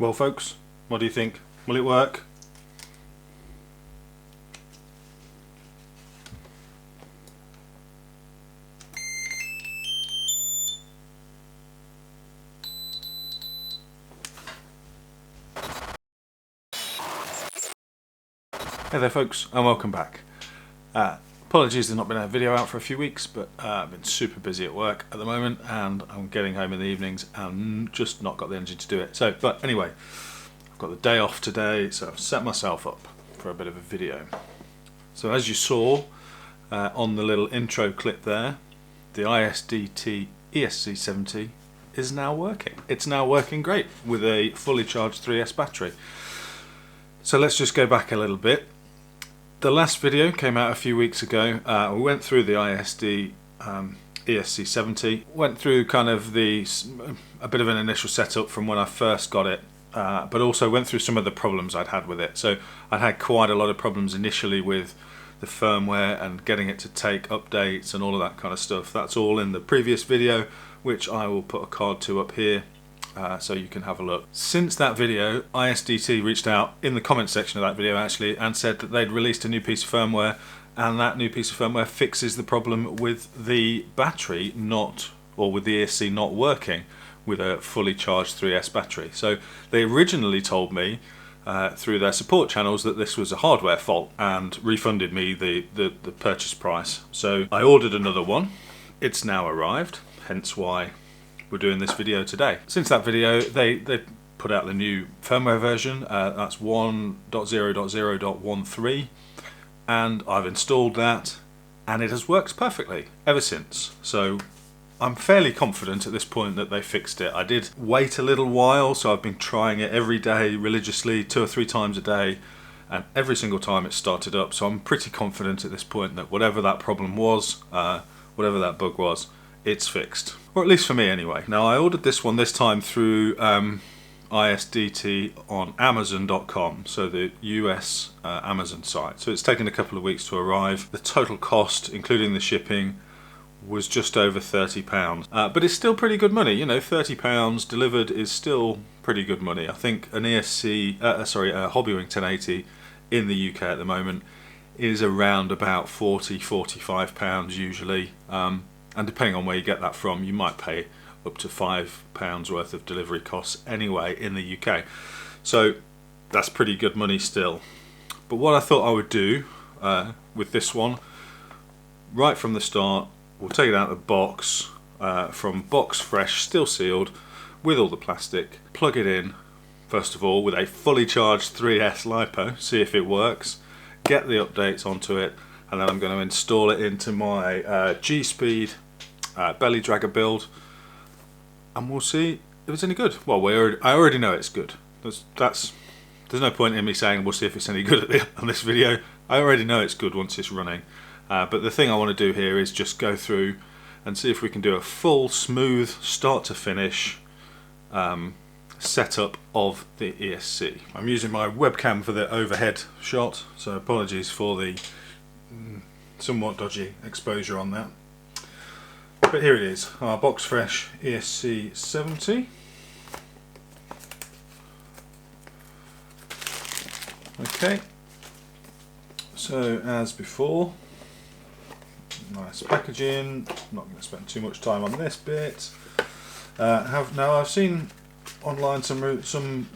Well folks, what do you think? Will it work? Hey there folks, and welcome back. Apologies there's not been a video out for a few weeks, but I've been super busy at work at the moment and I'm getting home in the evenings and just not got the energy to do it. But anyway, I've got the day off today, so I've set myself up for a bit of a video. So as you saw on the little intro clip there, the ISDT ESC70 is now working. It's now working great with a fully charged 3S battery. So let's just go back a little bit. The last video came out a few weeks ago. We went through the ISD ESC70, went through kind of a bit of an initial setup from when I first got it, but also went through some of the problems I'd had with it. So I'd had quite a lot of problems initially with the firmware and getting it to take updates and all of that kind of stuff. That's all in the previous video, which I will put a card to up here. So you can have a look. Since that video, ISDT reached out in the comment section of that video actually and said that they'd released a new piece of firmware, and that new piece of firmware fixes the problem with the battery with the ESC not working with a fully charged 3S battery. So they originally told me through their support channels that this was a hardware fault and refunded me the purchase price. So I ordered another one. It's now arrived, hence why we're doing this video today. Since that video, they put out the new firmware version. That's 1.0.0.13, and I've installed that, and it has worked perfectly ever since. So I'm fairly confident at this point that they fixed it. I did wait a little while, so I've been trying it every day religiously, 2 or 3 times a day, and every single time it started up. So I'm pretty confident at this point that whatever that problem was, whatever that bug was, it's fixed. Or at least for me anyway. Now I ordered this one this time through ISDT on Amazon.com, so the US Amazon site. So it's taken a couple of weeks to arrive. The total cost, including the shipping, was just over £30. But it's still pretty good money. You know, £30 delivered is still pretty good money. I think an a Hobbywing 1080 in the UK at the moment is around about £40–45 usually. And depending on where you get that from, you might pay up to £5 worth of delivery costs anyway in the UK. So that's pretty good money still. But what I thought I would do with this one, right from the start, we'll take it out of the box, from box fresh, still sealed, with all the plastic, plug it in, first of all, with a fully charged 3S LiPo, see if it works, get the updates onto it, and then I'm going to install it into my G-Speed belly dragger build, and we'll see if it's any good. Well, I already know it's good. There's no point in me saying we'll see if it's any good on this video. I already know it's good once it's running. But the thing I want to do here is just go through and see if we can do a full, smooth, start to finish setup of the ESC. I'm using my webcam for the overhead shot, so apologies for the somewhat dodgy exposure on that. But here it is, our box fresh ESC70. Okay, so as before, nice packaging. Not going to spend too much time on this bit. Now I've seen online some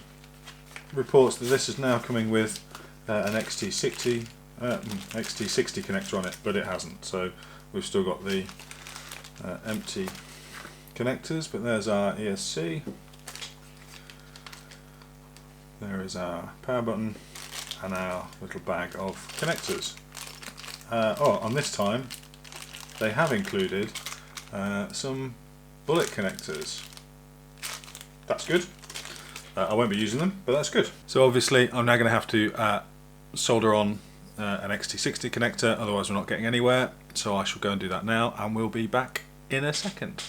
reports that this is now coming with an XT60 connector on it, but it hasn't. So we've still got the empty connectors, but there's our ESC. There is our power button and our little bag of connectors. On this time they have included some bullet connectors. That's good. I won't be using them, but that's good. So obviously I'm now going to have to solder on an XT60 connector, otherwise we're not getting anywhere. So I shall go and do that now, and we'll be back in a second.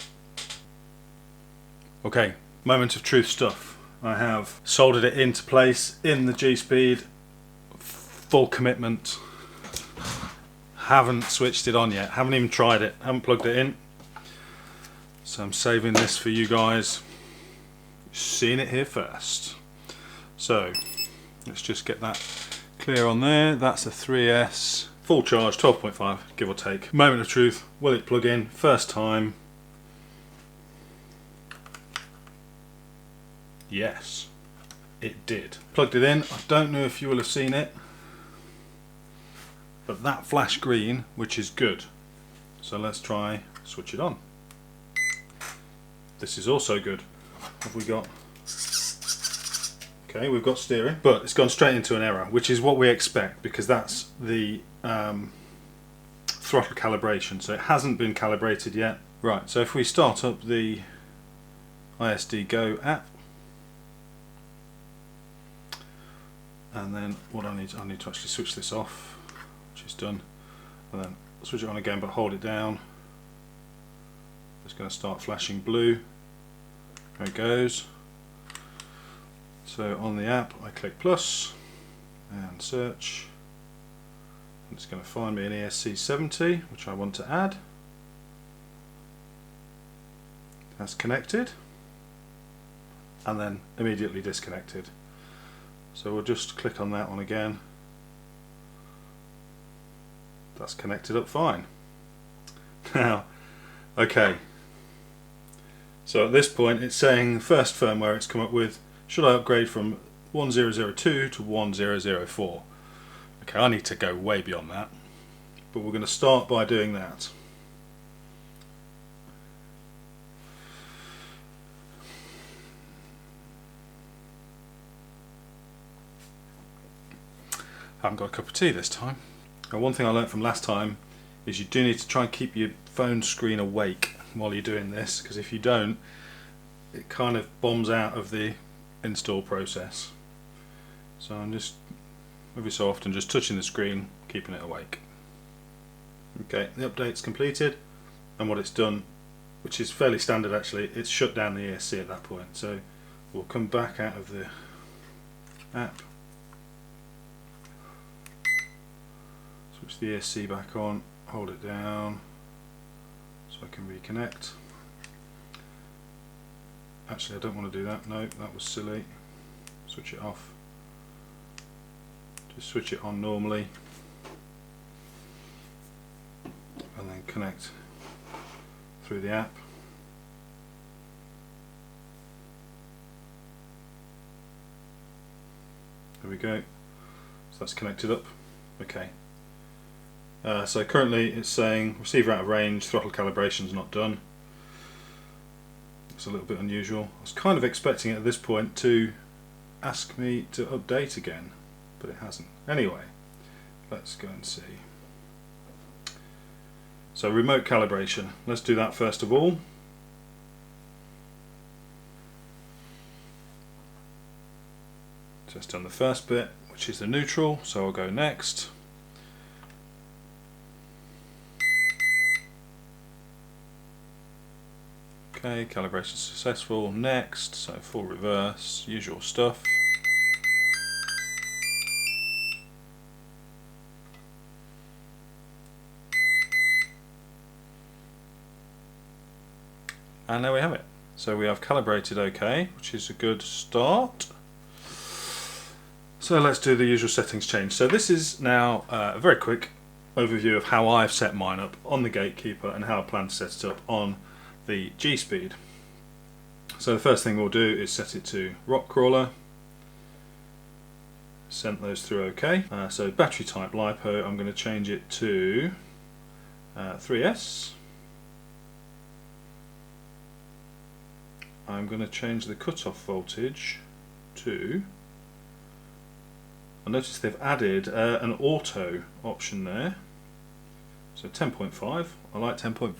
Okay, moment of truth stuff. I have soldered it into place in the G-Speed, full commitment. Haven't switched it on yet, haven't even tried it, haven't plugged it in. So I'm saving this for you guys. Seeing it here first. So let's just get that clear on there. That's a 3S, full charge, 12.5 give or take. Moment of truth, will it plug in? First time. Yes, it did. Plugged it in. I don't know if you will have seen it, but that flash green, which is good. So let's try switch it on. This is also good. Have we got? Okay, we've got steering, but it's gone straight into an error, which is what we expect because that's the throttle calibration. So it hasn't been calibrated yet. Right. So if we start up the ISD Go app. And then what I need to actually switch this off, which is done, and then switch it on again but hold it down. It's going to start flashing blue. There it goes. So on the app I click plus and search, and it's going to find me an ESC70 which I want to add. That's connected and then immediately disconnected. So we'll just click on that one again. That's connected up fine. Now, okay. So at this point it's saying first firmware it's come up with, should I upgrade from 1002 to 1004? Okay, I need to go way beyond that. But we're going to start by doing that. I haven't got a cup of tea this time. Now, one thing I learnt from last time is you do need to try and keep your phone screen awake while you're doing this, because if you don't, it kind of bombs out of the install process. So I'm just every so often just touching the screen, keeping it awake. Okay, the update's completed, and what it's done, which is fairly standard actually, it's shut down the ESC at that point. So we'll come back out of the app. Switch the ESC back on, hold it down so I can reconnect. Actually I don't want to do that, no, that was silly. Switch it off. Just switch it on normally and then connect through the app. There we go, so that's connected up. Okay. So currently it's saying receiver out of range, throttle calibration is not done. It's a little bit unusual. I was kind of expecting it at this point to ask me to update again, but it hasn't. Anyway, let's go and see. So remote calibration, let's do that first of all. Just done the first bit, which is the neutral, so I'll go next. Okay, calibration successful. Next, so full reverse, usual stuff. And there we have it. So we have calibrated OK, which is a good start. So let's do the usual settings change. So this is now a very quick overview of how I've set mine up on the Gatekeeper and how I plan to set it up on the G-Speed. So the first thing we'll do is set it to rock crawler. Sent those through OK. So battery type LiPo, I'm going to change it to 3S. I'm going to change the cutoff voltage to, I noticed they've added an auto option there. So 10.5, I like 10.5,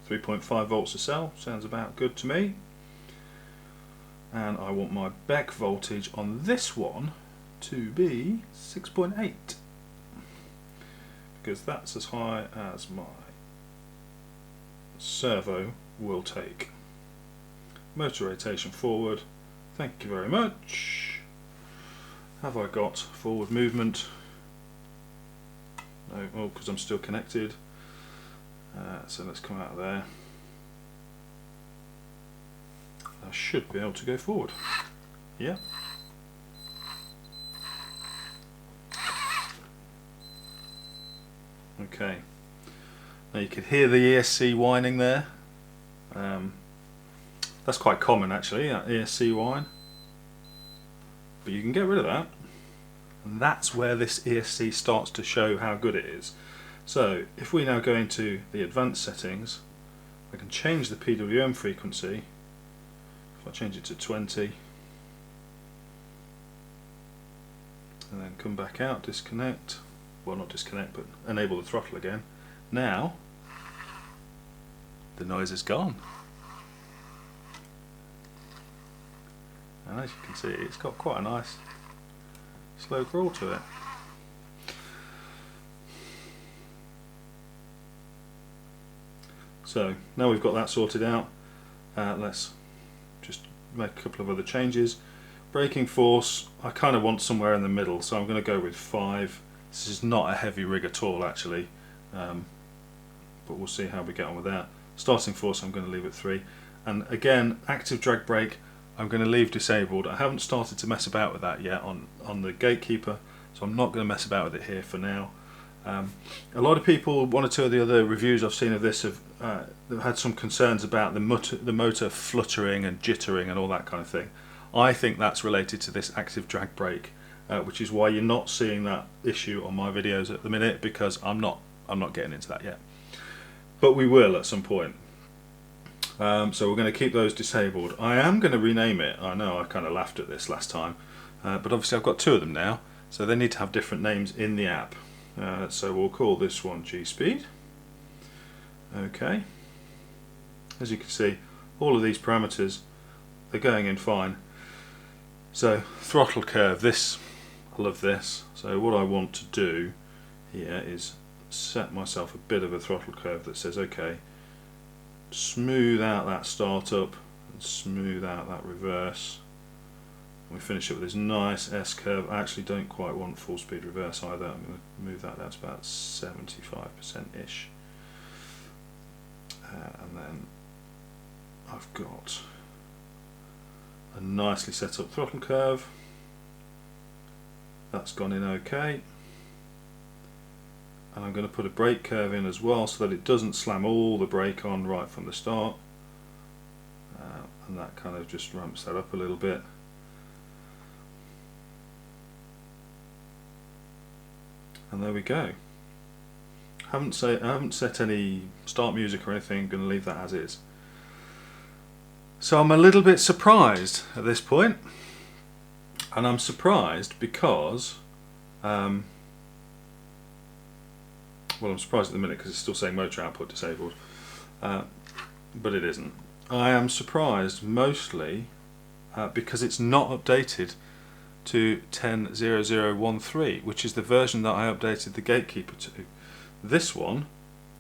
3.5 volts a cell, sounds about good to me. And I want my back voltage on this one to be 6.8, because that's as high as my servo will take. Motor rotation forward, thank you very much. Have I got forward movement? No, oh, because I'm still connected. So let's come out of there. I should be able to go forward. Yeah. Okay, now you can hear the ESC whining there. That's quite common actually, that ESC whine, but you can get rid of that, and that's where this ESC starts to show how good it is. So if we now go into the advanced settings, I can change the PWM frequency. If I change it to 20 and then come back out, disconnect, well not disconnect but enable the throttle again, now the noise is gone. And as you can see, it's got quite a nice slow crawl to it. So now we've got that sorted out, let's just make a couple of other changes. Braking force, I kind of want somewhere in the middle, so I'm going to go with 5. This is not a heavy rig at all actually, but we'll see how we get on with that. Starting force I'm going to leave at 3, and again active drag brake I'm going to leave disabled. I haven't started to mess about with that yet on the Gatekeeper, so I'm not going to mess about with it here for now. A lot of people, one or two of the other reviews I've seen of this have had some concerns about the motor fluttering and jittering and all that kind of thing. I think that's related to this active drag brake, which is why you're not seeing that issue on my videos at the minute, because I'm not getting into that yet. But we will at some point. So we're going to keep those disabled. I am going to rename it. I know I kind of laughed at this last time, but obviously I've got 2 of them now, so they need to have different names in the app. So we'll call this one G-Speed. Okay. As you can see, all of these parameters, they're going in fine. So throttle curve, this, I love this. So what I want to do here is set myself a bit of a throttle curve that says, okay, smooth out that startup and smooth out that reverse. And we finish it with this nice S curve. I actually don't quite want full speed reverse either. I'm going to move that down to about 75%-ish. And then I've got a nicely set up throttle curve. That's gone in okay. And I'm going to put a brake curve in as well so that it doesn't slam all the brake on right from the start, and that kind of just ramps that up a little bit. And there we go. I haven't set any start music or anything. I'm going to leave that as is. So I'm a little bit surprised at this point, and I'm surprised because well, I'm surprised at the minute because it's still saying motor output disabled, but it isn't. I am surprised mostly because it's not updated to 10.0013, which is the version that I updated the Gatekeeper to. This one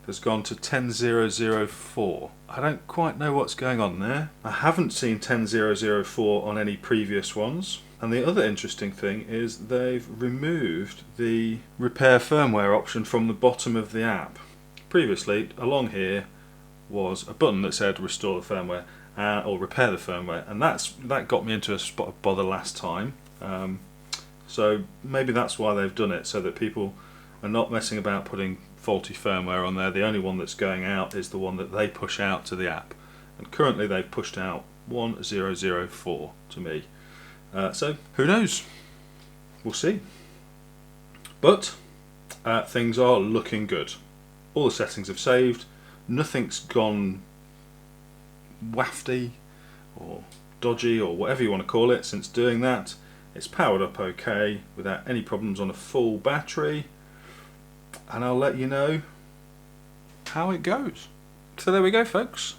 has gone to 10.004. I don't quite know what's going on there. I haven't seen 10.004 on any previous ones. And the other interesting thing is they've removed the repair firmware option from the bottom of the app. Previously, along here was a button that said restore the firmware or repair the firmware, and that got me into a spot of bother last time. So maybe that's why they've done it, so that people are not messing about putting faulty firmware on there. The only one that's going out is the one that they push out to the app, and currently they've pushed out 1004 to me. So who knows? We'll see. But things are looking good. All the settings have saved. Nothing's gone wafty or dodgy or whatever you want to call it since doing that. It's powered up okay without any problems on a full battery, and I'll let you know how it goes. So there we go, folks.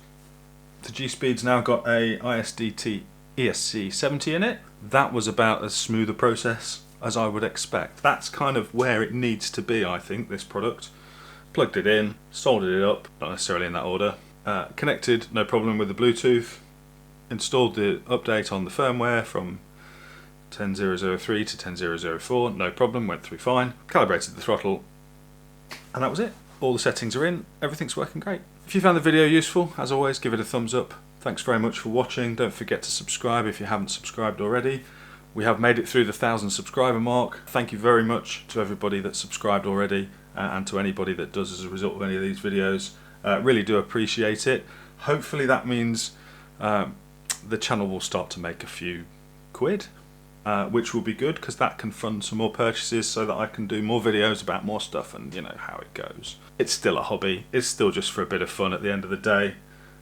The G-Speed's now got a ISDT ESC70 in it. That was about as smooth a process as I would expect. That's kind of where it needs to be, I think, this product. Plugged it in, soldered it up, not necessarily in that order, connected, no problem with the Bluetooth, installed the update on the firmware from 10.003 to 10.004, no problem, went through fine, calibrated the throttle, and that was it. All the settings are in, everything's working great. If you found the video useful, as always, give it a thumbs up. Thanks very much for watching. Don't forget to subscribe if you haven't subscribed already. We have made it through the 1,000 subscriber mark. Thank you very much to everybody that's subscribed already, and to anybody that does as a result of any of these videos. Really do appreciate it. Hopefully that means the channel will start to make a few quid, which will be good because that can fund some more purchases so that I can do more videos about more stuff, and you know how it goes. It's still a hobby, it's still just for a bit of fun at the end of the day,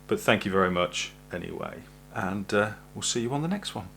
but thank you very much anyway, and we'll see you on the next one.